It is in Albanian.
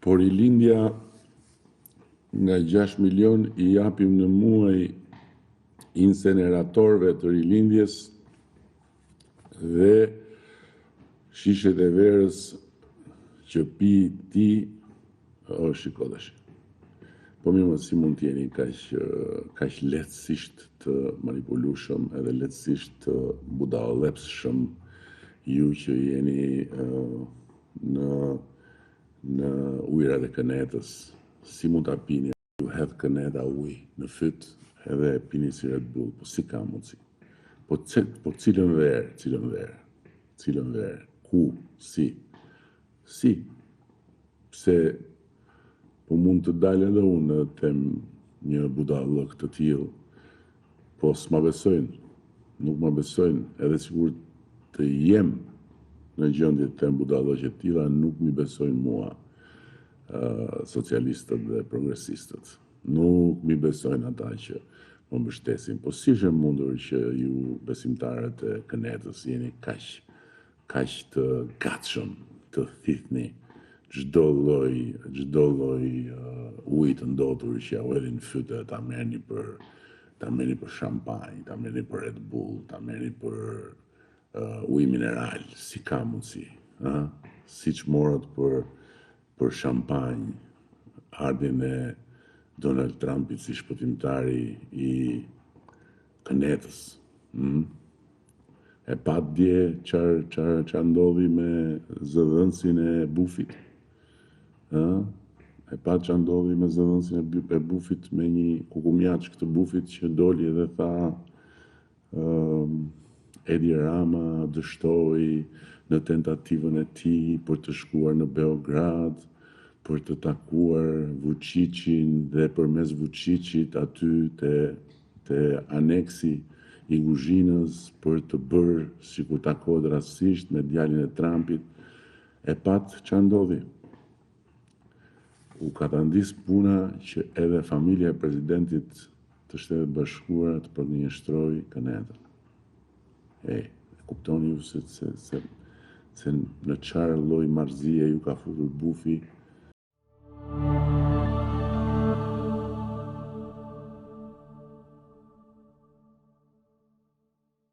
por i lindja nga 6 milion i japim në muaj inceneratorëve të rilindjes dhe shishet e verës që pi ti, shiko tash. Po mirë, si mund t'jeni kaq lehtësisht të manipulueshëm edhe lehtësisht të budallepshëm ju që jeni në ujërat e Kënetës. Si mund ta pini ju hedh Këneta ujë në fyt edhe pini si Red Bull, po si ka mundsi? Po cilën verë, ku, si, pse po mund të dalë edhe unë të them një budallëk të tillë, po s'ma besojnë, nuk ma besojnë, edhe sikur të jem në gjendje të them budallëqe të tilla, nuk mi besojnë mua socialistët dhe progresistët. Nuk mi besojnë ata që më mbështesin. Po si është e mundur që ju besimtarët e Kënetës jeni kaq të gatshëm të thithni çdo lloj ujë të ndotur që ja hedhin në fytë, ta merrni për shampanjë, ta merrni për Red Bull, ta merrni për ujë mineral, si ka mundsi, ëh? Siç morët për shampanjë ardhin e Donald Trumpit si shpëtimtari i Kënetës. E pat dje çfarë ndodhi me zëdhënësin e Bufit? E pat çfarë ndodhi me zëdhënësin e Bufit, me një kukumjaç të Bufit që doli edhe tha Edi Rama dështoi në tentativën e tij për të shkuar në Beograd, për të takuar Vučićin dhe përmes Vučićit aty te aneksi i Kuzhinës për të bërë sikur takohet rastisht me djalin e Trumpit. E pat çfarë ndodhi? U katandis puna që edhe familja e presidentit të Shtetet Bashkuara të përgjigjëstroi Kënetën. Kuptoni ju se në çfarë lloj marrëzie ju ka futur Bufi